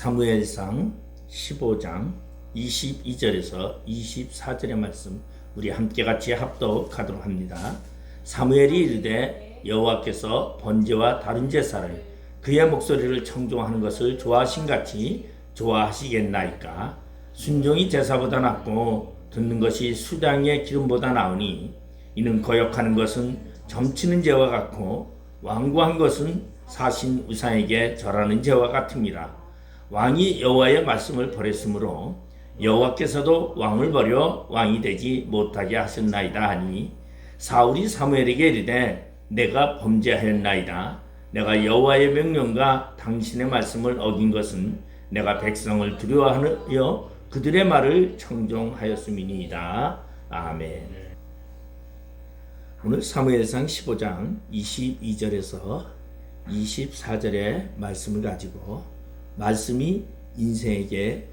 사무엘상 15장 22절에서 24절의 말씀 우리 함께 같이 합독하도록 합니다. 사무엘이 이르되 여호와께서 번제와 다른 제사를 그의 목소리를 청종하는 것을 좋아하신 같이 좋아하시겠나이까. 순종이 제사보다 낫고 듣는 것이 수당의 기름보다 나으니 이는 거역하는 것은 점치는 죄와 같고 완고한 것은 사신 우상에게 절하는 죄와 같음이라. 왕이 여호와의 말씀을 버렸으므로 여호와께서도 왕을 버려 왕이 되지 못하게 하셨나이다 하니 사울이 사무엘에게 이르되 내가 범죄하였나이다. 내가 여호와의 명령과 당신의 말씀을 어긴 것은 내가 백성을 두려워하여 그들의 말을 청종하였음이니이다. 아멘. 오늘 사무엘상 15장 22절에서 24절의 말씀을 가지고 말씀이 인생에게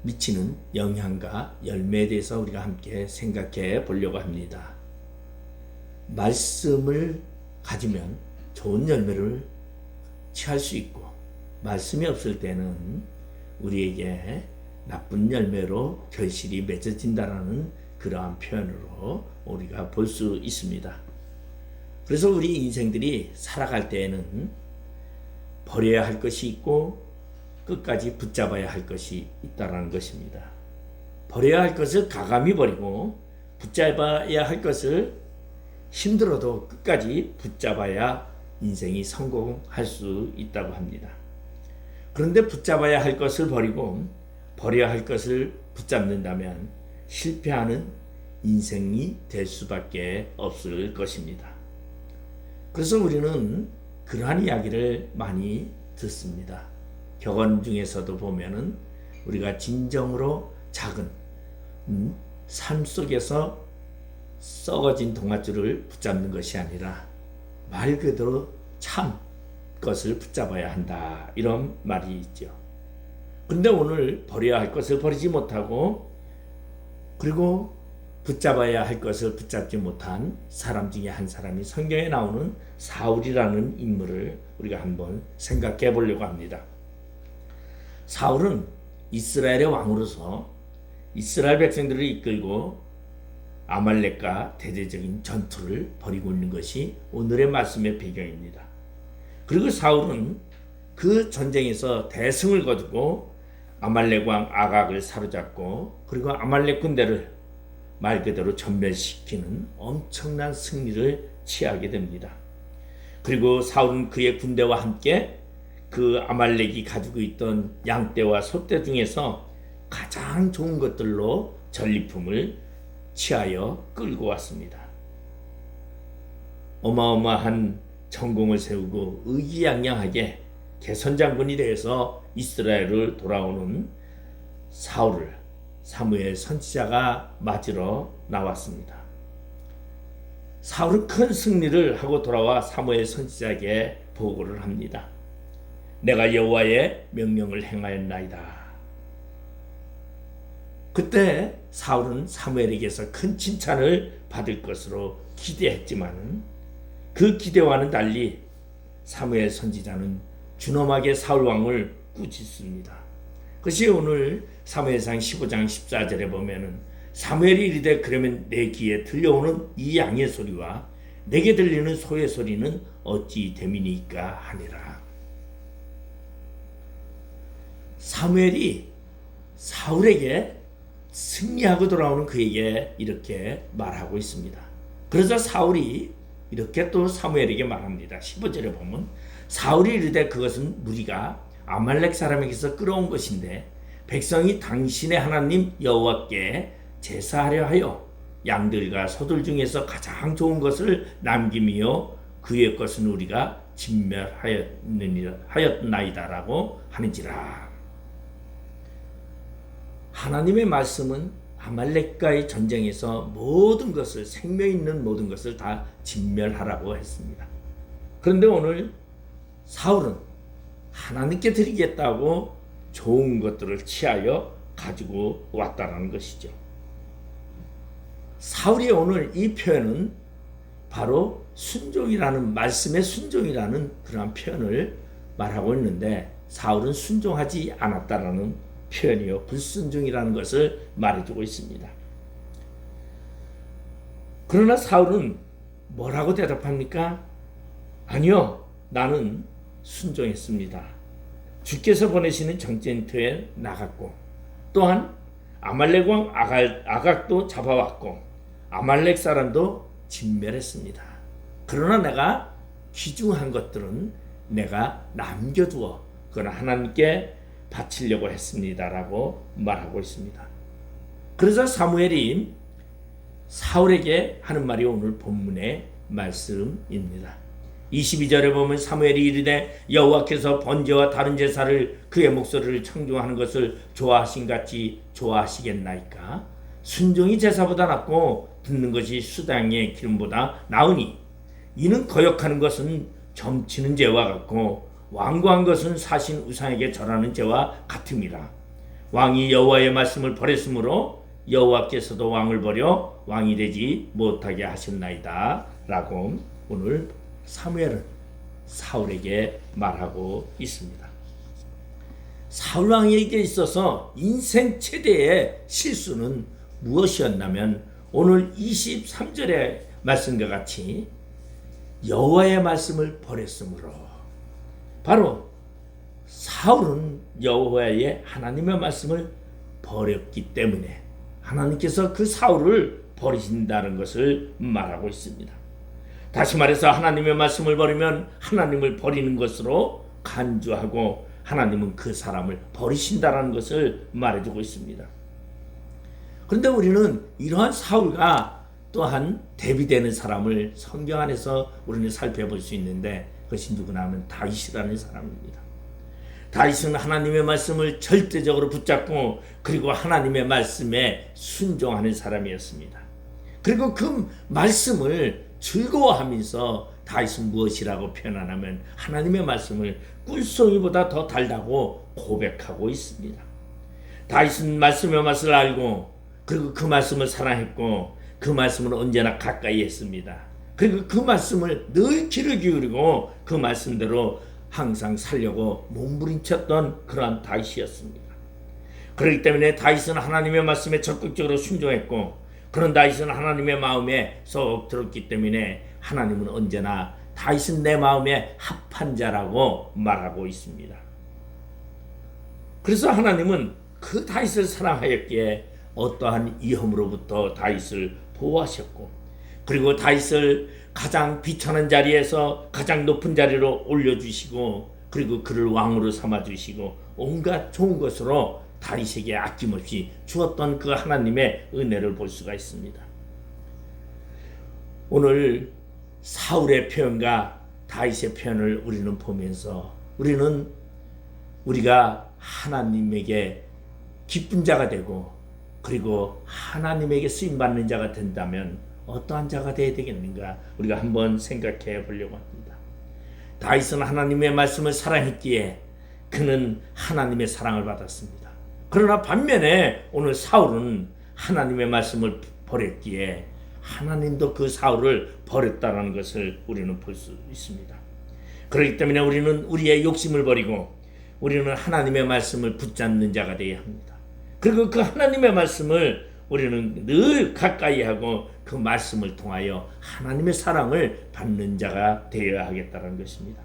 미치는 영향과 열매에 대해서 우리가 함께 생각해 보려고 합니다. 말씀을 가지면 좋은 열매를 취할 수 있고 말씀이 없을 때는 우리에게 나쁜 열매로 결실이 맺어진다라는 그러한 표현으로 우리가 볼 수 있습니다. 그래서 우리 인생들이 살아갈 때에는 버려야 할 것이 있고 끝까지 붙잡아야 할 것이 있다라는 것입니다. 버려야 할 것을 가감히 버리고 붙잡아야 할 것을 힘들어도 끝까지 붙잡아야 인생이 성공할 수 있다고 합니다. 그런데 붙잡아야 할 것을 버리고 버려야 할 것을 붙잡는다면 실패하는 인생이 될 수밖에 없을 것입니다. 그래서 우리는 그러한 이야기를 많이 듣습니다. 격언 중에서도 보면은 우리가 진정으로 작은 삶 속에서 썩어진 동아줄을 붙잡는 것이 아니라 말 그대로 참 것을 붙잡아야 한다, 이런 말이 있죠. 근데 오늘 버려야 할 것을 버리지 못하고 그리고 붙잡아야 할 것을 붙잡지 못한 사람 중에 한 사람이 성경에 나오는 사울이라는 인물을 우리가 한번 생각해 보려고 합니다. 사울은 이스라엘의 왕으로서 이스라엘 백성들을 이끌고 아말렉과 대대적인 전투를 벌이고 있는 것이 오늘의 말씀의 배경입니다. 그리고 사울은 그 전쟁에서 대승을 거두고 아말렉 왕 아각을 사로잡고 그리고 아말렉 군대를 말 그대로 전멸시키는 엄청난 승리를 취하게 됩니다. 그리고 사울은 그의 군대와 함께 그 아말렉이 가지고 있던 양떼와 소떼 중에서 가장 좋은 것들로 전리품을 취하여 끌고 왔습니다. 어마어마한 전공을 세우고 의기양양하게 개선장군이 되어서 이스라엘을 돌아오는 사울을 사무엘 선지자가 맞으러 나왔습니다. 사울은 큰 승리를 하고 돌아와 사무엘 선지자에게 보고를 합니다. 내가 여호와의 명령을 행하였나이다. 그때 사울은 사무엘에게서 큰 칭찬을 받을 것으로 기대했지만 그 기대와는 달리 사무엘 선지자는 준엄하게 사울 왕을 꾸짖습니다. 그것이 오늘 사무엘상 15장 14절에 보면은 사무엘이 이르되 그러면 내 귀에 들려오는 이 양의 소리와 내게 들리는 소의 소리는 어찌 됨이니까 하니라. 사무엘이 사울에게 승리하고 돌아오는 그에게 이렇게 말하고 있습니다. 그러자 사울이 이렇게 또 사무엘에게 말합니다. 15절에 보면 사울이 이르되 그것은 무리가 아말렉 사람에게서 끌어온 것인데 백성이 당신의 하나님 여호와께 제사하려 하여 양들과 소들 중에서 가장 좋은 것을 남김이요 그의 것은 우리가 진멸하였나이다라고 하는지라. 하나님의 말씀은 아말렉과의 전쟁에서 모든 것을, 생명 있는 모든 것을 다 진멸하라고 했습니다. 그런데 오늘 사울은 하나님께 드리겠다고 좋은 것들을 취하여 가지고 왔다는 것이죠. 사울이 오늘 이 표현은 바로 순종이라는, 말씀의 순종이라는 그러한 표현을 말하고 있는데 사울은 순종하지 않았다라는 표현이요, 불순종이라는 것을 말해주고 있습니다. 그러나 사울은 뭐라고 대답합니까? 아니요, 나는 순종했습니다. 주께서 보내시는 전쟁터에 나갔고, 또한 아말렉 왕 아각도 잡아왔고, 아말렉 사람도 진멸했습니다. 그러나 내가 귀중한 것들은 내가 남겨두어 그건 하나님께 바치려고 했습니다라고 말하고 있습니다. 그래서 사무엘이 사울에게 하는 말이 오늘 본문의 말씀입니다. 22절에 보면 사무엘이 이르되 여호와께서 번제와 다른 제사를 그의 목소리를 청중하는 것을 좋아하신 같이 좋아하시겠나이까? 순종이 제사보다 낫고 듣는 것이 수당의 기름보다 나으니 이는 거역하는 것은 점치는 죄와 같고 완고한 것은 사신 우상에게 절하는 죄와 같음이라. 왕이 여호와의 말씀을 버렸으므로 여호와께서도 왕을 버려 왕이 되지 못하게 하셨나이다 라고 오늘 사무엘은 사울에게 말하고 있습니다. 사울 왕에게 있어서 인생 최대의 실수는 무엇이었냐면 오늘 23절의 말씀과 같이 여호와의 말씀을 버렸으므로, 바로 사울은 여호와의 하나님의 말씀을 버렸기 때문에 하나님께서 그 사울을 버리신다는 것을 말하고 있습니다. 다시 말해서 하나님의 말씀을 버리면 하나님을 버리는 것으로 간주하고 하나님은 그 사람을 버리신다는 것을 말해주고 있습니다. 그런데 우리는 이러한 사울과 또한 대비되는 사람을 성경 안에서 우리는 살펴볼 수 있는데 그것이 누구나 하면 다윗이라는 사람입니다. 다윗은 하나님의 말씀을 절대적으로 붙잡고 그리고 하나님의 말씀에 순종하는 사람이었습니다. 그리고 그 말씀을 즐거워하면서 다윗은 무엇이라고 표현하냐면 하나님의 말씀을 꿀송이보다 더 달다고 고백하고 있습니다. 다윗은 말씀의 맛을 알고 그리고 그 말씀을 사랑했고 그 말씀을 언제나 가까이 했습니다. 그리고 그 말씀을 늘 귀를 기울이고 그 말씀대로 항상 살려고 몸부림쳤던 그러한 다윗이었습니다. 그렇기 때문에 다윗은 하나님의 말씀에 적극적으로 순종했고 그런 다윗은 하나님의 마음에 쏙 들었기 때문에 하나님은 언제나 다윗은 내 마음에 합한 자라고 말하고 있습니다. 그래서 하나님은 그 다윗을 사랑하였기에 어떠한 위험으로부터 다윗을 보호하셨고 그리고 다윗을 가장 비천한 자리에서 가장 높은 자리로 올려주시고 그리고 그를 왕으로 삼아주시고 온갖 좋은 것으로 다윗에게 아낌없이 주었던 그 하나님의 은혜를 볼 수가 있습니다. 오늘 사울의 표현과 다윗의 표현을 우리는 보면서 우리는 우리가 하나님에게 기쁜 자가 되고 그리고 하나님에게 쓰임받는 자가 된다면 어떠한 자가 되어야 되겠는가 우리가 한번 생각해 보려고 합니다. 다윗은 하나님의 말씀을 사랑했기에 그는 하나님의 사랑을 받았습니다. 그러나 반면에 오늘 사울은 하나님의 말씀을 버렸기에 하나님도 그 사울을 버렸다는 것을 우리는 볼 수 있습니다. 그렇기 때문에 우리는 우리의 욕심을 버리고 우리는 하나님의 말씀을 붙잡는 자가 되어야 합니다. 그리고 그 하나님의 말씀을 우리는 늘 가까이 하고 그 말씀을 통하여 하나님의 사랑을 받는 자가 되어야 하겠다는 것입니다.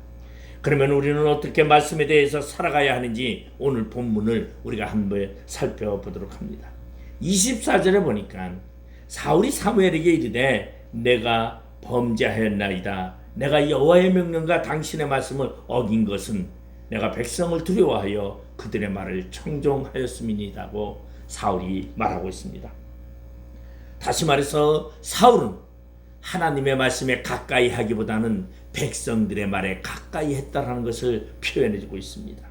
그러면 우리는 어떻게 말씀에 대해서 살아가야 하는지 오늘 본문을 우리가 한번 살펴보도록 합니다. 24절에 보니까 사울이 사무엘에게 이르되 내가 범죄하였나이다. 내가 여호와의 명령과 당신의 말씀을 어긴 것은 내가 백성을 두려워하여 그들의 말을 청종하였음이니라고 사울이 말하고 있습니다. 다시 말해서 사울은 하나님의 말씀에 가까이 하기보다는 백성들의 말에 가까이 했다는 것을 표현해주고 있습니다.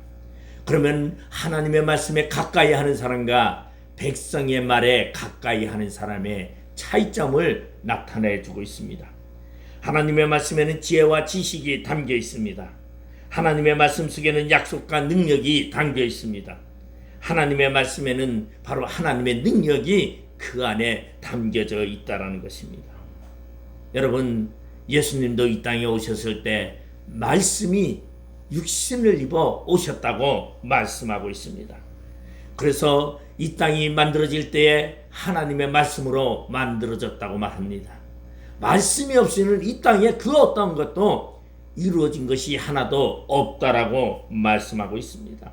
그러면 하나님의 말씀에 가까이 하는 사람과 백성의 말에 가까이 하는 사람의 차이점을 나타내주고 있습니다. 하나님의 말씀에는 지혜와 지식이 담겨 있습니다. 하나님의 말씀 속에는 약속과 능력이 담겨 있습니다. 하나님의 말씀에는 바로 하나님의 능력이 그 안에 담겨져 있다는 것입니다. 여러분, 예수님도 이 땅에 오셨을 때 말씀이 육신을 입어 오셨다고 말씀하고 있습니다. 그래서 이 땅이 만들어질 때에 하나님의 말씀으로 만들어졌다고 말합니다. 말씀이 없이는 이 땅에 그 어떤 것도 이루어진 것이 하나도 없다라고 말씀하고 있습니다.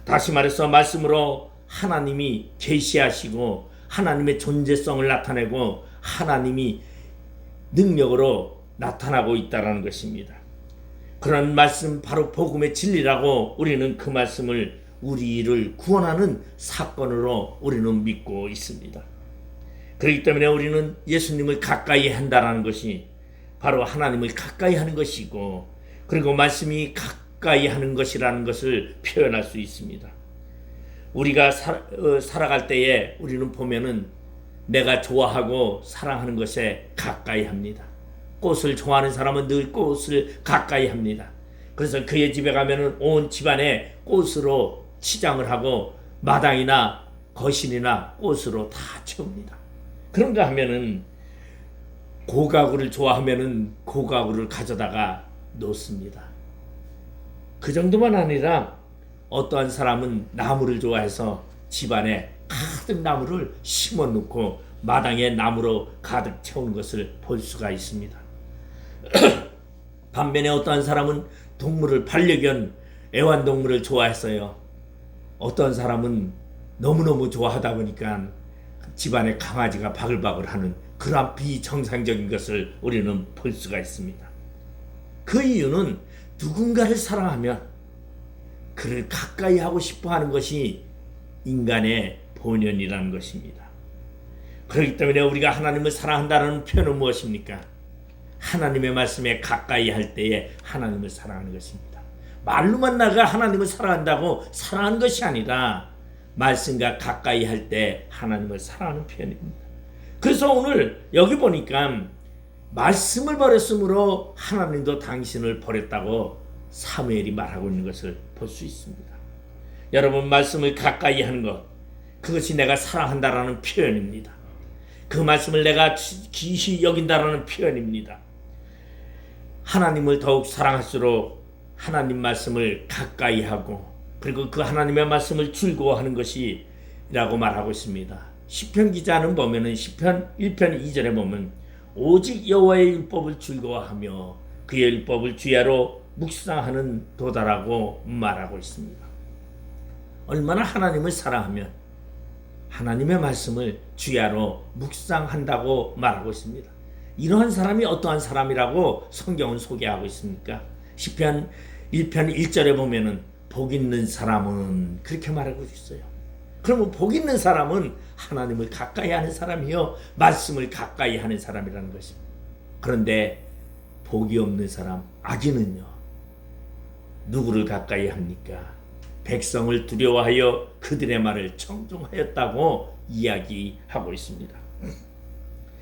다시 말해서 말씀으로 하나님이 계시하시고 하나님의 존재성을 나타내고 하나님이 능력으로 나타나고 있다는 것입니다. 그런 말씀, 바로 복음의 진리라고 우리는 그 말씀을 우리를 구원하는 사건으로 우리는 믿고 있습니다. 그렇기 때문에 우리는 예수님을 가까이 한다는 것이 바로 하나님을 가까이 하는 것이고, 그리고 말씀이 가까이 하는 것이라는 것을 표현할 수 있습니다. 우리가 살아갈 때에 우리는 보면은 내가 좋아하고 사랑하는 것에 가까이 합니다. 꽃을 좋아하는 사람은 늘 꽃을 가까이 합니다. 그래서 그의 집에 가면은 온 집안에 꽃으로 치장을 하고 마당이나 거실이나 꽃으로 다 채웁니다. 그런가 하면은 고가구를 좋아하면은 고가구를 가져다가 놓습니다. 그 정도만 아니라 어떠한 사람은 나무를 좋아해서 집안에 가득 나무를 심어 놓고 마당에 나무로 가득 채우는 것을 볼 수가 있습니다. 반면에 어떠한 사람은 동물을 반려견, 애완동물을 좋아했어요. 어떤 사람은 너무너무 좋아하다 보니까 집안에 강아지가 바글바글하는 그러한 비정상적인 것을 우리는 볼 수가 있습니다. 그 이유는 누군가를 사랑하면 그를 가까이 하고 싶어 하는 것이 인간의 본연이라는 것입니다. 그렇기 때문에 우리가 하나님을 사랑한다는 표현은 무엇입니까? 하나님의 말씀에 가까이 할 때에 하나님을 사랑하는 것입니다. 말로만 나가 하나님을 사랑한다고 사랑하는 것이 아니라 말씀과 가까이 할 때 하나님을 사랑하는 표현입니다. 그래서 오늘 여기 보니까 말씀을 버렸으므로 하나님도 당신을 버렸다고 사무엘이 말하고 있는 것을 볼 수 있습니다. 여러분, 말씀을 가까이 하는 것, 그것이 내가 사랑한다라는 표현입니다. 그 말씀을 내가 귀히 여긴다라는 표현입니다. 하나님을 더욱 사랑할수록 하나님 말씀을 가까이 하고, 그리고 그 하나님의 말씀을 즐거워하는 것이라고 말하고 있습니다. 시편 기자는 보면은 시편 1편 2절에 보면 오직 여호와의 율법을 즐거워하며 그의 율법을 주야로 묵상하는 도다라고 말하고 있습니다. 얼마나 하나님을 사랑하면 하나님의 말씀을 주야로 묵상한다고 말하고 있습니다. 이러한 사람이 어떠한 사람이라고 성경은 소개하고 있습니까? 시편 1편 1절에 보면은 복 있는 사람은 그렇게 말하고 있어요. 그러면 복 있는 사람은 하나님을 가까이 하는 사람이요, 말씀을 가까이 하는 사람이라는 것입니다. 그런데 복이 없는 사람, 악인은요, 누구를 가까이 합니까? 백성을 두려워하여 그들의 말을 청종하였다고 이야기하고 있습니다.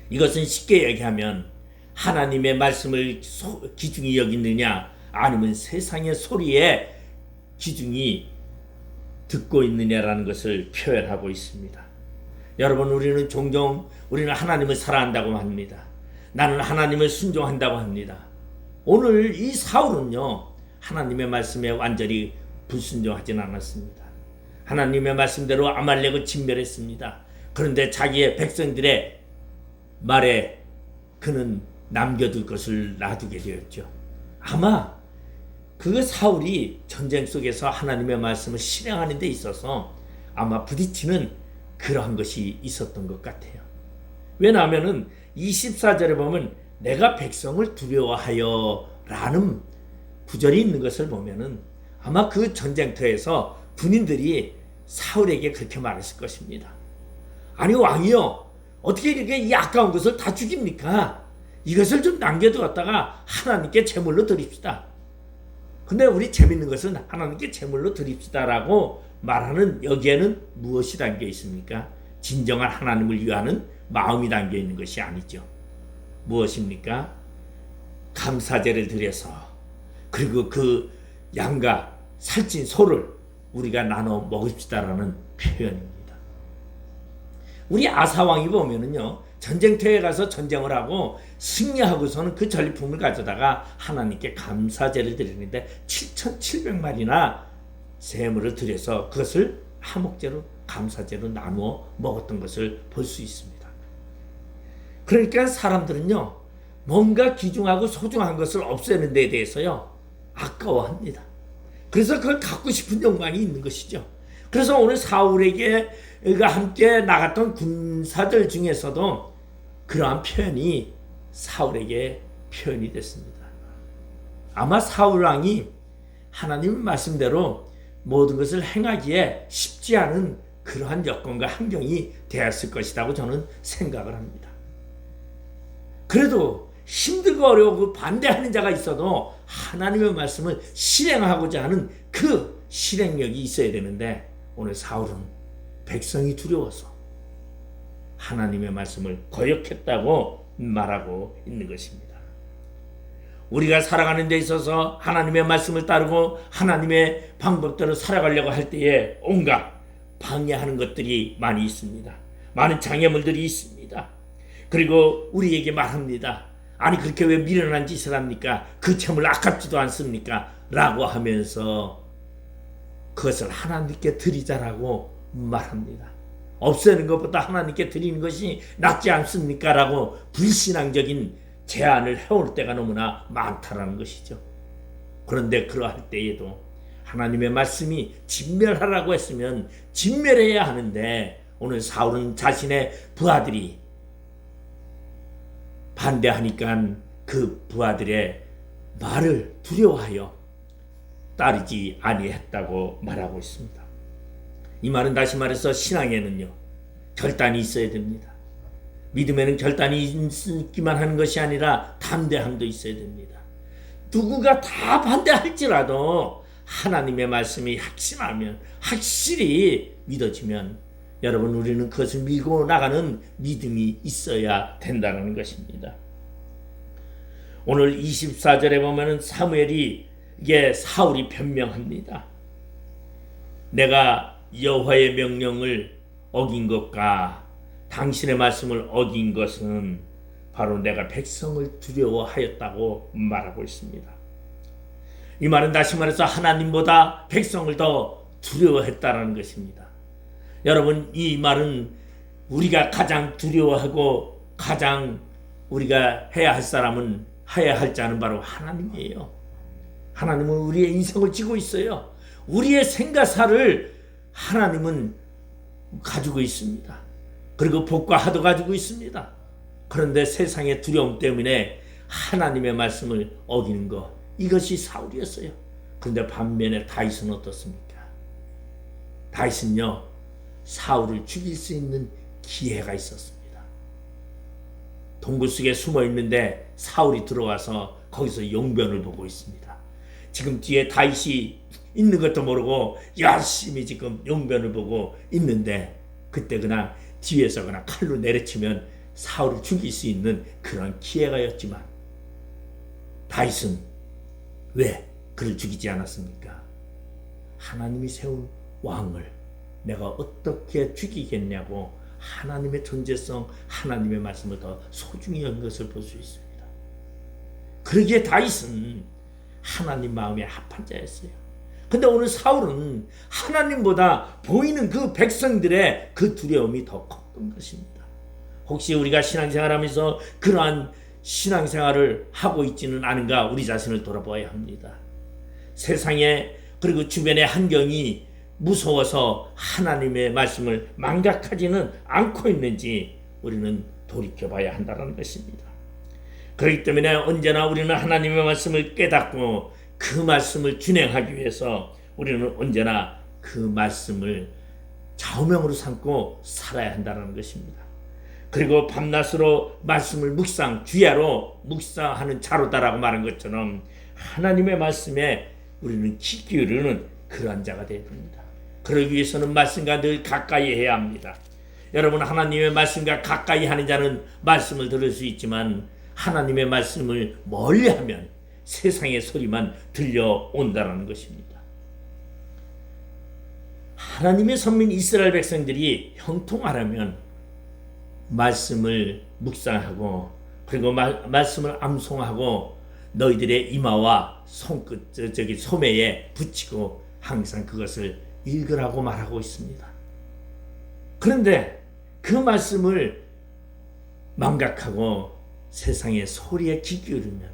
이것은 쉽게 얘기하면 하나님의 말씀을 귀중히 여기느냐, 아니면 세상의 소리에 귀중히 듣고 있느냐라는 것을 표현하고 있습니다. 여러분, 우리는 종종 우리는 하나님을 사랑한다고 합니다. 나는 하나님을 순종한다고 합니다. 오늘 이 사울은요, 하나님의 말씀에 완전히 불순종하지는 않았습니다. 하나님의 말씀대로 아말렉을 진멸했습니다. 그런데 자기의 백성들의 말에 그는 남겨둘 것을 놔두게 되었죠. 아마 그 사울이 전쟁 속에서 하나님의 말씀을 실행하는 데 있어서 아마 부딪히는 그러한 것이 있었던 것 같아요. 왜냐하면 24절에 보면 내가 백성을 두려워하여 라는 구절이 있는 것을 보면은 아마 그 전쟁터에서 군인들이 사울에게 그렇게 말했을 것입니다. 아니 왕이요, 어떻게 이렇게 이 아까운 것을 다 죽입니까? 이것을 좀 남겨두었다가 하나님께 제물로 드립시다. 근데 우리 재밌는 것은 하나님께 제물로 드립시다라고 말하는 여기에는 무엇이 담겨 있습니까? 진정한 하나님을 위하는 마음이 담겨 있는 것이 아니죠. 무엇입니까? 감사제를 드려서, 그리고 그 양과 살찐 소를 우리가 나눠 먹읍시다라는 표현입니다. 우리 아사왕이 보면은요, 전쟁터에 가서 전쟁을 하고 승리하고서는 그 전리품을 가져다가 하나님께 감사제를 드리는데 7,700마리나 제물을 드려서 그것을 화목제로 감사제로 나누어 먹었던 것을 볼 수 있습니다. 그러니까 사람들은요, 뭔가 귀중하고 소중한 것을 없애는 데 대해서요, 아까워합니다. 그래서 그걸 갖고 싶은 욕망이 있는 것이죠. 그래서 오늘 사울에게 함께 나갔던 군사들 중에서도 그러한 표현이 사울에게 표현이 됐습니다. 아마 사울 왕이 하나님의 말씀대로 모든 것을 행하기에 쉽지 않은 그러한 여건과 환경이 되었을 것이라고 저는 생각을 합니다. 그래도 힘들고 어려우고 반대하는 자가 있어도 하나님의 말씀을 실행하고자 하는 그 실행력이 있어야 되는데, 오늘 사울은 백성이 두려워서 하나님의 말씀을 거역했다고 말하고 있는 것입니다. 우리가 살아가는 데 있어서 하나님의 말씀을 따르고 하나님의 방법대로 살아가려고 할 때에 온갖 방해하는 것들이 많이 있습니다. 많은 장애물들이 있습니다. 그리고 우리에게 말합니다. 아니, 그렇게 왜 미련한 짓을 합니까? 그 채물 아깝지도 않습니까? 라고 하면서 그것을 하나님께 드리자라고 말합니다. 없애는 것보다 하나님께 드리는 것이 낫지 않습니까? 라고 불신앙적인 제안을 해올 때가 너무나 많다라는 것이죠. 그런데 그러할 때에도 하나님의 말씀이 진멸하라고 했으면 진멸해야 하는데, 오늘 사울은 자신의 부하들이 반대하니까 그 부하들의 말을 두려워하여 따르지 아니했다고 말하고 있습니다. 이 말은 다시 말해서 신앙에는요, 결단이 있어야 됩니다. 믿음에는 결단이 있기만 하는 것이 아니라 담대함도 있어야 됩니다. 누구가 다 반대할지라도 하나님의 말씀이 확신하면, 확실히 믿어지면, 여러분, 우리는 그것을 밀고 나가는 믿음이 있어야 된다는 것입니다. 오늘 24절에 보면 사무엘이, 이게 사울이 변명합니다. 내가 여호와의 명령을 어긴 것과 당신의 말씀을 어긴 것은 바로 내가 백성을 두려워하였다고 말하고 있습니다. 이 말은 다시 말해서 하나님보다 백성을 더 두려워했다는 것입니다. 여러분, 이 말은 우리가 가장 두려워하고 가장 우리가 해야 할 사람은, 해야 할 자는 바로 하나님이에요. 하나님은 우리의 인생을 지고 있어요. 우리의 생가사를 하나님은 가지고 있습니다. 그리고 복과 화도 가지고 있습니다. 그런데 세상의 두려움 때문에 하나님의 말씀을 어기는 것, 이것이 사울이었어요. 그런데 반면에 다윗은 어떻습니까? 다윗은요, 사울을 죽일 수 있는 기회가 있었습니다. 동굴 속에 숨어 있는데 사울이 들어와서 거기서 용변을 보고 있습니다. 지금 뒤에 다윗이 있는 것도 모르고 열심히 지금 용변을 보고 있는데, 그때 그냥 뒤에서 그냥 칼로 내려치면 사울을 죽일 수 있는 그런 기회가였지만, 다윗은 왜 그를 죽이지 않았습니까? 하나님이 세운 왕을 내가 어떻게 죽이겠냐고 하나님의 존재성, 하나님의 말씀을 더 소중히 여긴 것을 볼 수 있습니다. 그러기에 다윗은 하나님 마음에 합한 자였어요. 근데 오늘 사울은 하나님보다 보이는 그 백성들의 그 두려움이 더 컸던 것입니다. 혹시 우리가 신앙생활하면서 그러한 신앙생활을 하고 있지는 않은가, 우리 자신을 돌아봐야 합니다. 세상에, 그리고 주변의 환경이 무서워서 하나님의 말씀을 망각하지는 않고 있는지 우리는 돌이켜봐야 한다는 것입니다. 그렇기 때문에 언제나 우리는 하나님의 말씀을 깨닫고 그 말씀을 준행하기 위해서 우리는 언제나 그 말씀을 좌우명으로 삼고 살아야 한다는 것입니다. 그리고 밤낮으로 말씀을 주야로 묵상하는 자로다라고 말한 것처럼 하나님의 말씀에 우리는 귀 기울이는 그러한 자가 되어야 됩니다. 그러기 위해서는 말씀과 늘 가까이 해야 합니다. 여러분, 하나님의 말씀과 가까이 하는 자는 말씀을 들을 수 있지만 하나님의 말씀을 멀리하면 세상의 소리만 들려온다는 것입니다. 하나님의 선민 이스라엘 백성들이 형통하려면 말씀을 묵상하고 그리고 말씀을 암송하고 너희들의 이마와 손끝 소매에 붙이고 항상 그것을 읽으라고 말하고 있습니다. 그런데 그 말씀을 망각하고 세상의 소리에 귀 기울이면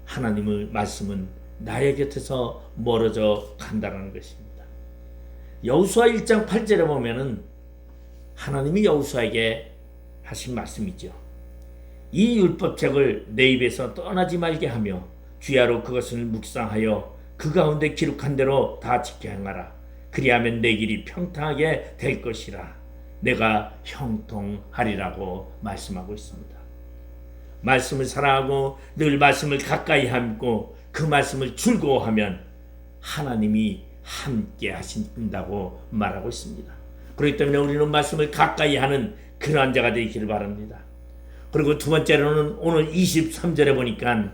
하나님의 말씀은 나의 곁에서 멀어져 간다는 것입니다. 여호수아 1장 8절에 보면은 하나님이 여호수아에게 하신 말씀이죠. 이 율법책을 내 입에서 떠나지 말게 하며 주야로 그것을 묵상하여 그 가운데 기록한 대로 다 지켜 행하라. 그리하면 내 길이 평탄하게 될 것이라. 내가 형통하리라고 말씀하고 있습니다. 말씀을 사랑하고 늘 말씀을 가까이 하고 그 말씀을 즐거워하면 하나님이 함께 하신다고 말하고 있습니다. 그렇기 때문에 우리는 말씀을 가까이 하는 그러한 자가 되기를 바랍니다. 그리고 두 번째로는 오늘 23절에 보니까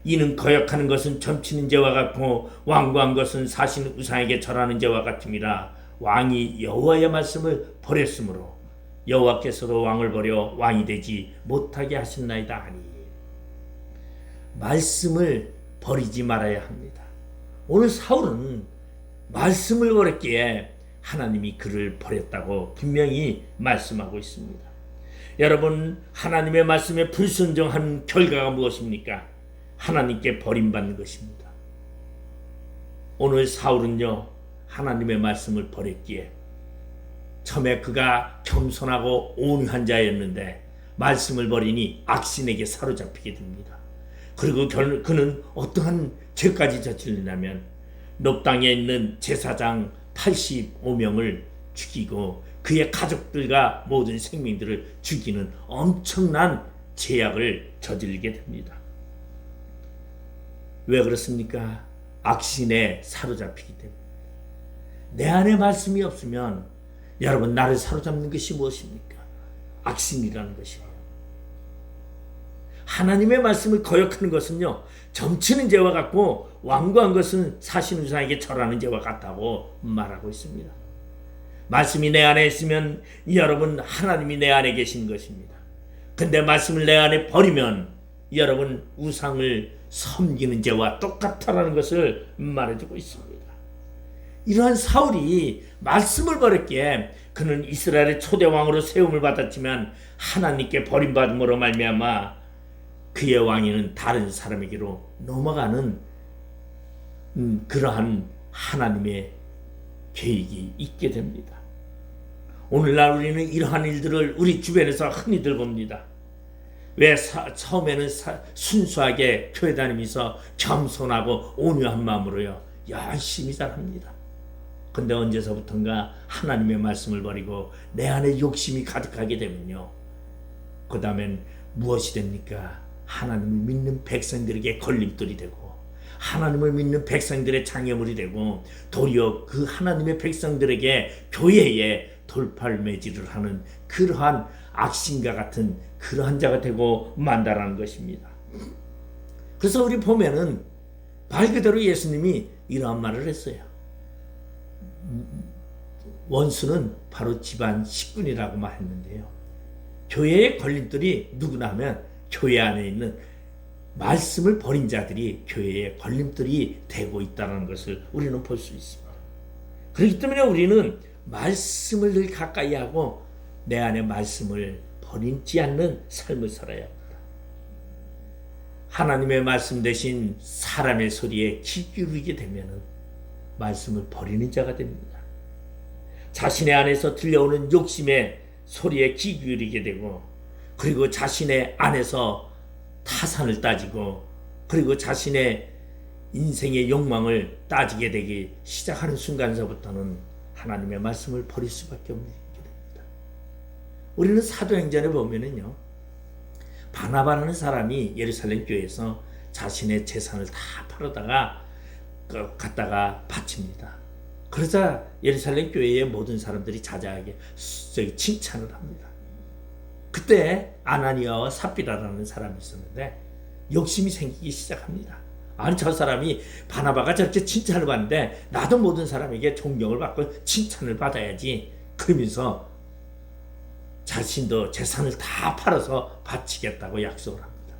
이는 거역하는 것은 점치는 죄와 같고 완고한 것은 사신 우상에게 절하는 죄와 같음이라. 왕이 여호와의 말씀을 버렸으므로 여호와께서도 왕을 버려 왕이 되지 못하게 하셨나이다 하니. 말씀을 버리지 말아야 합니다. 오늘 사울은 말씀을 버렸기에 하나님이 그를 버렸다고 분명히 말씀하고 있습니다. 여러분, 하나님의 말씀에 불순종한 결과가 무엇입니까? 하나님께 버림받는 것입니다. 오늘 사울은요, 하나님의 말씀을 버렸기에 처음에 그가 겸손하고 온유한 자였는데 말씀을 버리니 악신에게 사로잡히게 됩니다. 그리고 그는 어떠한 죄까지 저지르냐면 놋 땅에 있는 제사장 85명을 죽이고 그의 가족들과 모든 생명들을 죽이는 엄청난 죄악을 저지르게 됩니다. 왜 그렇습니까? 악신에 사로잡히기 때문에. 내 안에 말씀이 없으면 여러분, 나를 사로잡는 것이 무엇입니까? 악신이라는 것이에요. 하나님의 말씀을 거역하는 것은요, 점치는 죄와 같고 완고한 것은 사신 우상에게 절하는 죄와 같다고 말하고 있습니다. 말씀이 내 안에 있으면 여러분, 하나님이 내 안에 계신 것입니다. 근데 말씀을 내 안에 버리면 여러분, 우상을 섬기는 죄와 똑같다라는 것을 말해주고 있습니다. 이러한 사울이 말씀을 버렸기에 그는 이스라엘의 초대 왕으로 세움을 받았지만 하나님께 버림받음으로 말미암아 그의 왕위는 다른 사람에게로 넘어가는 그러한 하나님의 계획이 있게 됩니다. 오늘날 우리는 이러한 일들을 우리 주변에서 흔히들 봅니다. 왜 처음에는 순수하게 교회 다니면서 겸손하고 온유한 마음으로요 열심히 잘합니다. 근데 언제서부턴가 하나님의 말씀을 버리고 내 안에 욕심이 가득하게 되면요, 그 다음엔 무엇이 됩니까? 하나님을 믿는 백성들에게 걸림돌이 되고 하나님을 믿는 백성들의 장애물이 되고 도리어 그 하나님의 백성들에게 교회에 돌팔매질을 하는 그러한 악신과 같은 그러한 자가 되고 만다라는 것입니다. 그래서 우리 보면은 말 그대로 예수님이 이러한 말을 했어요. 원수는 바로 집안 식군이라고 말했는데요, 교회의 걸림돌이 누구나 하면 교회 안에 있는 말씀을 버린 자들이 교회에 걸림돌이 되고 있다는 것을 우리는 볼 수 있습니다. 그렇기 때문에 우리는 말씀을 늘 가까이 하고 내 안에 말씀을 버리지 않는 삶을 살아야 합니다. 하나님의 말씀 대신 사람의 소리에 귀 기울이게 되면 말씀을 버리는 자가 됩니다. 자신의 안에서 들려오는 욕심의 소리에 귀 기울이게 되고 그리고 자신의 안에서 타산을 따지고 그리고 자신의 인생의 욕망을 따지게 되기 시작하는 순간서부터는 하나님의 말씀을 버릴 수밖에 없게 됩니다. 우리는 사도행전에 보면은요, 바나바라는 사람이 예루살렘 교회에서 자신의 재산을 다 팔아다가 갖다가 바칩니다. 그러자 예루살렘 교회의 모든 사람들이 자자하게 칭찬을 합니다. 그때 아나니아와 삽비라라는 사람이 있었는데 욕심이 생기기 시작합니다. 아니, 저 사람이 바나바가 저렇게 칭찬을 받는데 나도 모든 사람에게 존경을 받고 칭찬을 받아야지. 그러면서 자신도 재산을 다 팔아서 바치겠다고 약속을 합니다.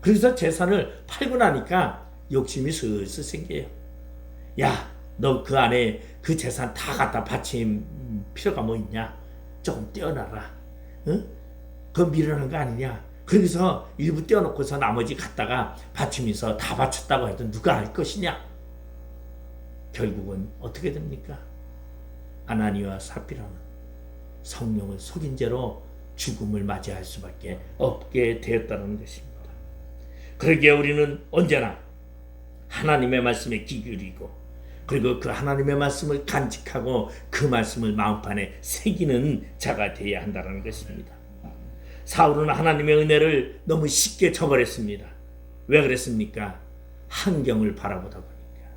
그래서 재산을 팔고 나니까 욕심이 슬슬 생겨요. 야, 너 그 안에 그 재산 다 갖다 바칠 필요가 뭐 있냐? 조금 떼어놔라. 응? 그거 미련한 거 아니냐? 그래서 일부 떼어놓고서 나머지 갖다가 바치면서 다 바쳤다고 해도 누가 알 것이냐? 결국은 어떻게 됩니까? 아나니와 삽비라는 성령을 속인 죄로 죽음을 맞이할 수밖에 없게 되었다는 것입니다. 그러기에 우리는 언제나 하나님의 말씀에 귀 기울이고, 그리고 그 하나님의 말씀을 간직하고 그 말씀을 마음판에 새기는 자가 되어야 한다는 것입니다. 사울은 하나님의 은혜를 너무 쉽게 저버렸습니다. 왜 그랬습니까? 환경을 바라보다 보니까,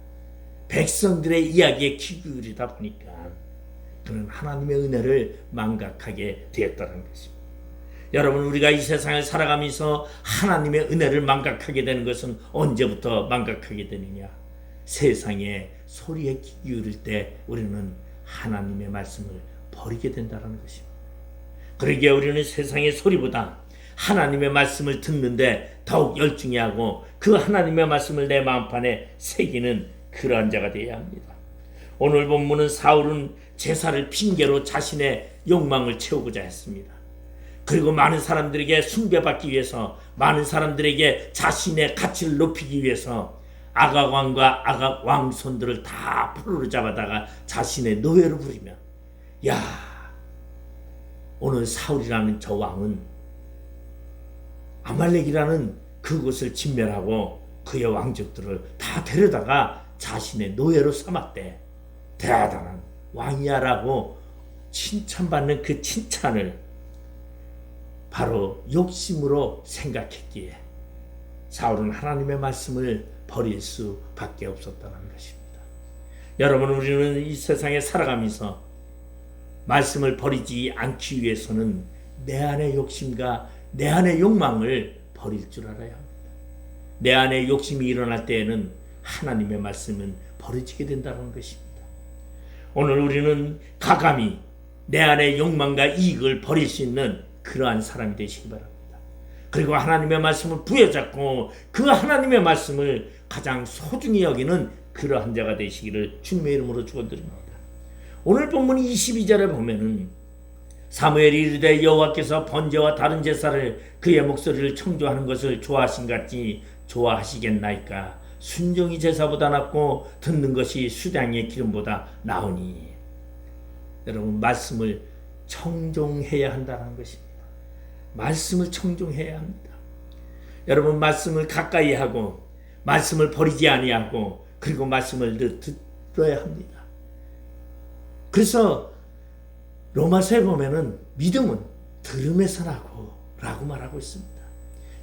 백성들의 이야기에 귀 기울이다 보니까 그는 하나님의 은혜를 망각하게 되었다는 것입니다. 여러분, 우리가 이 세상을 살아가면서 하나님의 은혜를 망각하게 되는 것은 언제부터 망각하게 되느냐? 세상의 소리에 귀 기울일 때 우리는 하나님의 말씀을 버리게 된다는 것입니다. 그러기에 우리는 세상의 소리보다 하나님의 말씀을 듣는데 더욱 열중히 하고 그 하나님의 말씀을 내 마음판에 새기는 그러한 자가 되어야 합니다. 오늘 본문은 사울은 제사를 핑계로 자신의 욕망을 채우고자 했습니다. 그리고 많은 사람들에게 숭배받기 위해서, 많은 사람들에게 자신의 가치를 높이기 위해서 아각 왕과 아각 왕손들을 다 포로로 잡아다가 자신의 노예로 부리며, 야, 오늘 사울이라는 저 왕은 아말렉이라는 그곳을 진멸하고 그의 왕족들을 다 데려다가 자신의 노예로 삼았대. 대단한 왕이야라고 칭찬받는 그 칭찬을 바로 욕심으로 생각했기에 사울은 하나님의 말씀을 버릴 수밖에 없었다는 것입니다. 여러분, 우리는 이 세상에 살아가면서 말씀을 버리지 않기 위해서는 내 안의 욕심과 내 안의 욕망을 버릴 줄 알아야 합니다. 내 안에 욕심이 일어날 때에는 하나님의 말씀은 버려지게 된다는 것입니다. 오늘 우리는 과감히 내 안의 욕망과 이익을 버릴 수 있는 그러한 사람이 되시기 바랍니다. 그리고 하나님의 말씀을 부여잡고 그 하나님의 말씀을 가장 소중히 여기는 그러한 자가 되시기를 주님의 이름으로 축원드립니다. 오늘 본문 22절에 보면은 사무엘이 이르되 여호와께서 번제와 다른 제사를 그의 목소리를 청조하는 것을 좋아하신 같이 좋아하시겠나이까? 순종이 제사보다 낫고 듣는 것이 수량의 기름보다 나으니. 여러분, 말씀을 청종해야 한다는 것입니다. 말씀을 청종해야 합니다. 여러분, 말씀을 가까이 하고 말씀을 버리지 아니하고 그리고 말씀을 들어야 합니다. 그래서 로마서에 보면은 믿음은 들음에서 나고 라고 말하고 있습니다.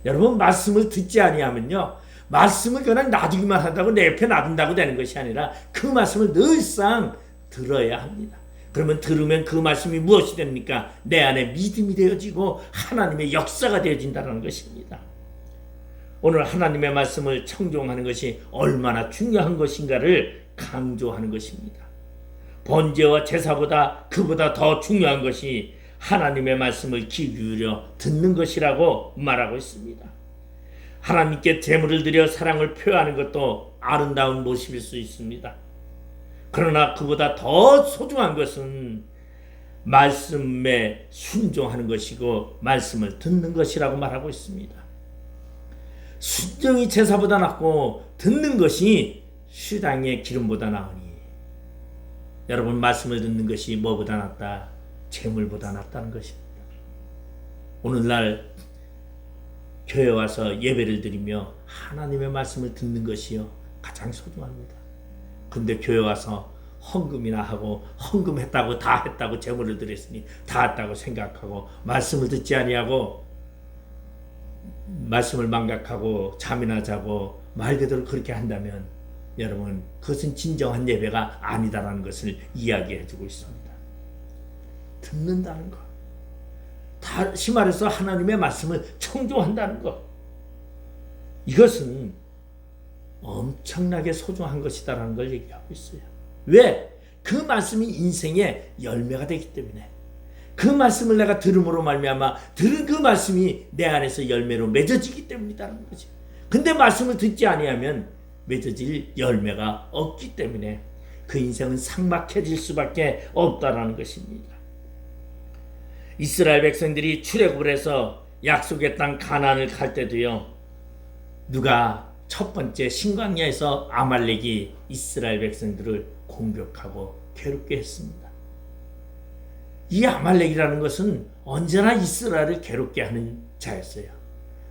여러분, 말씀을 듣지 아니하면요, 말씀을 그냥 놔두기만 한다고 내 옆에 놔둔다고 되는 것이 아니라 그 말씀을 늘상 들어야 합니다. 그러면 들으면 그 말씀이 무엇이 됩니까? 내 안에 믿음이 되어지고 하나님의 역사가 되어진다는 것입니다. 오늘 하나님의 말씀을 청종하는 것이 얼마나 중요한 것인가를 강조하는 것입니다. 번제와 제사보다 그보다 더 중요한 것이 하나님의 말씀을 귀 기울여 듣는 것이라고 말하고 있습니다. 하나님께 제물을 드려 사랑을 표하는 것도 아름다운 모습일 수 있습니다. 그러나 그보다 더 소중한 것은 말씀에 순종하는 것이고 말씀을 듣는 것이라고 말하고 있습니다. 순종이 제사보다 낫고 듣는 것이 수량의 기름보다 나으니. 여러분, 말씀을 듣는 것이 뭐보다 낫다? 재물보다 낫다는 것입니다. 오늘날 교회 와서 예배를 드리며 하나님의 말씀을 듣는 것이요 가장 소중합니다. 근데 교회 와서 헌금이나 하고 헌금했다고 다 했다고 재물을 드렸으니 다 했다고 생각하고 말씀을 듣지 아니하고 말씀을 망각하고 잠이나 자고 말 그대로 그렇게 한다면 여러분, 그것은 진정한 예배가 아니다라는 것을 이야기해 주고 있습니다. 듣는다는 것, 다시 말해서 하나님의 말씀을 청종한다는 것, 이것은 엄청나게 소중한 것이다라는 걸 얘기하고 있어요. 왜? 그 말씀이 인생의 열매가 되기 때문에, 그 말씀을 내가 들음으로 말미암아 들은 그 말씀이 내 안에서 열매로 맺어지기 때문이라는 거지. 근데 말씀을 듣지 아니하면 맺어질 열매가 없기 때문에 그 인생은 삭막해질 수밖에 없다라는 것입니다. 이스라엘 백성들이 출애굽을 해서 약속의 땅 가나안을 갈 때도요, 누가 첫 번째 신광야에서 아말렉이 이스라엘 백성들을 공격하고 괴롭게 했습니다. 이 아말렉이라는 것은 언제나 이스라엘을 괴롭게 하는 자였어요.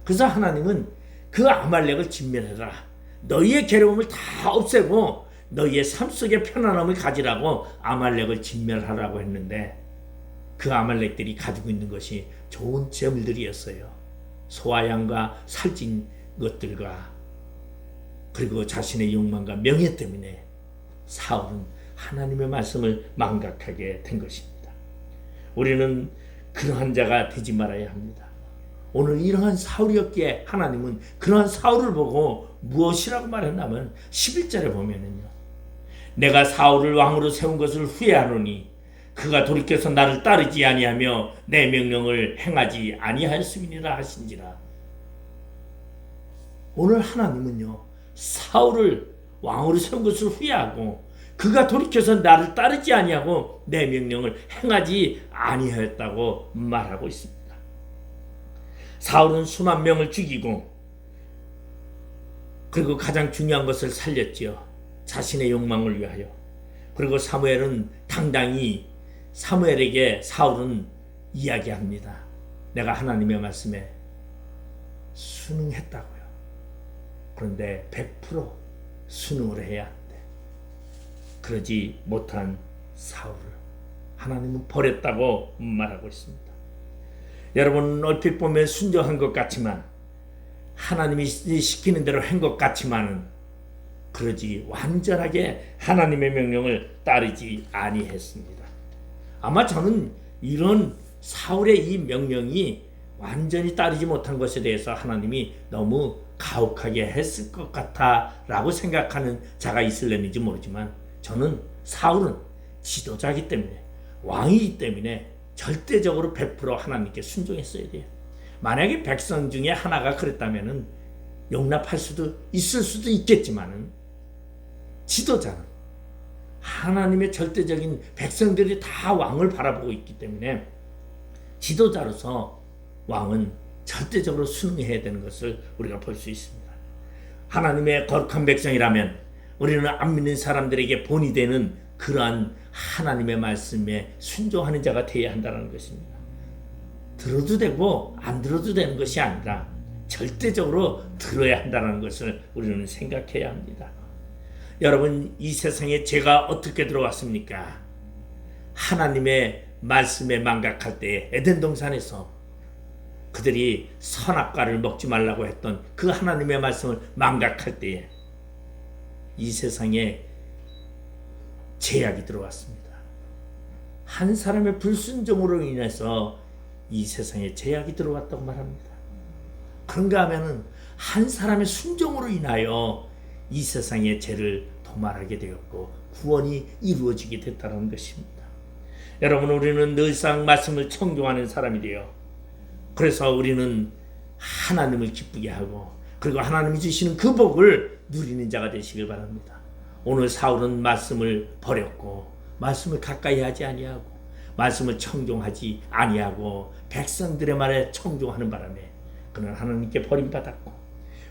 그래서 하나님은 그 아말렉을 진멸해라, 너희의 괴로움을 다 없애고 너희의 삶 속에 편안함을 가지라고 아말렉을 진멸하라고 했는데, 그 아말렉들이 가지고 있는 것이 좋은 재물들이었어요. 소와 양과 살찐 것들과 그리고 자신의 욕망과 명예 때문에 사울은 하나님의 말씀을 망각하게 된 것입니다. 우리는 그러한 자가 되지 말아야 합니다. 오늘 이러한 사울이었기에 하나님은 그러한 사울을 보고 무엇이라고 말했냐면 11절에 보면은요, 내가 사울을 왕으로 세운 것을 후회하노니 그가 돌이켜서 나를 따르지 아니하며 내 명령을 행하지 아니하였음이니라 하신지라. 오늘 하나님은요, 사울을 왕으로 세운 것을 후회하고 그가 돌이켜서 나를 따르지 아니하고 내 명령을 행하지 아니하였다고 말하고 있습니다. 사울은 수만 명을 죽이고 그리고 가장 중요한 것을 살렸지요. 자신의 욕망을 위하여. 그리고 사무엘은 당당히 사무엘에게 사울은 이야기합니다. 내가 하나님의 말씀에 순응했다고요. 그런데 100% 순응을 해야 한대. 그러지 못한 사울을 하나님은 버렸다고 말하고 있습니다. 여러분, 얼핏 보면 순종한 것 같지만, 하나님이 시키는 대로 한 것 같지만은 그러지 완전하게 하나님의 명령을 따르지 아니했습니다. 아마 저는 이런 사울의 이 명령이 완전히 따르지 못한 것에 대해서 하나님이 너무 가혹하게 했을 것 같다라고 생각하는 자가 있을는지 모르지만, 저는 사울은 지도자이기 때문에, 왕이기 때문에 절대적으로 100% 하나님께 순종했어야 돼요. 만약에 백성 중에 하나가 그랬다면 용납할 수도 있을 수도 있겠지만은, 지도자는 하나님의 절대적인 백성들이 다 왕을 바라보고 있기 때문에 지도자로서 왕은 절대적으로 순응해야 되는 것을 우리가 볼 수 있습니다. 하나님의 거룩한 백성이라면 우리는 안 믿는 사람들에게 본이 되는 그러한 하나님의 말씀에 순종하는 자가 되어야 한다는 것입니다. 들어도 되고 안 들어도 되는 것이 아니라 절대적으로 들어야 한다는 것을 우리는 생각해야 합니다. 여러분, 이 세상에 죄가 어떻게 들어왔습니까? 하나님의 말씀에 망각할 때 에덴 동산에서 그들이 선악과를 먹지 말라고 했던 그 하나님의 말씀을 망각할 때에 이 세상에 죄악이 들어왔습니다. 한 사람의 불순종으로 인해서 이 세상에 죄악이 들어왔다고 말합니다. 그런가 하면은 한 사람의 순종으로 인하여 이 세상의 죄를 도말하게 되었고 구원이 이루어지게 됐다는 것입니다. 여러분, 우리는 늘상 말씀을 청종하는 사람이래요. 그래서 우리는 하나님을 기쁘게 하고 그리고 하나님이 주시는 그 복을 누리는 자가 되시길 바랍니다. 오늘 사울은 말씀을 버렸고 말씀을 가까이 하지 아니하고 말씀을 청종하지 아니하고 백성들의 말에 청종하는 바람에 그는 하나님께 버림받았고,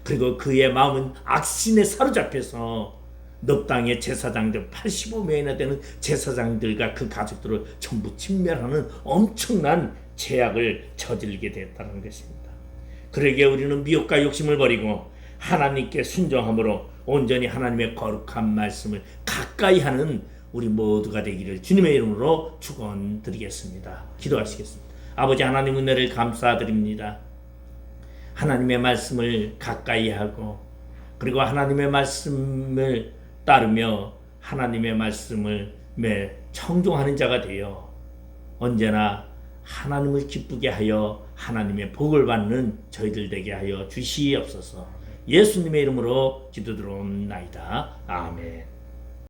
그리고 그의 마음은 악신에 사로잡혀서 넉 땅의 제사장들 85명이나 되는 제사장들과 그 가족들을 전부 진멸하는 엄청난 죄악을 저지르게 되었다는 것입니다. 그러기에 우리는 미혹과 욕심을 버리고 하나님께 순종함으로 온전히 하나님의 거룩한 말씀을 가까이 하는 우리 모두가 되기를 주님의 이름으로 축원드리겠습니다. 기도하시겠습니다. 아버지 하나님, 은혜를 감사드립니다. 하나님의 말씀을 가까이 하고 그리고 하나님의 말씀을 따르며 하나님의 말씀을 매 청종하는 자가 되어 언제나 하나님을 기쁘게 하여 하나님의 복을 받는 저희들 되게 하여 주시옵소서. 예수님의 이름으로 기도드리옵나이다. 아멘.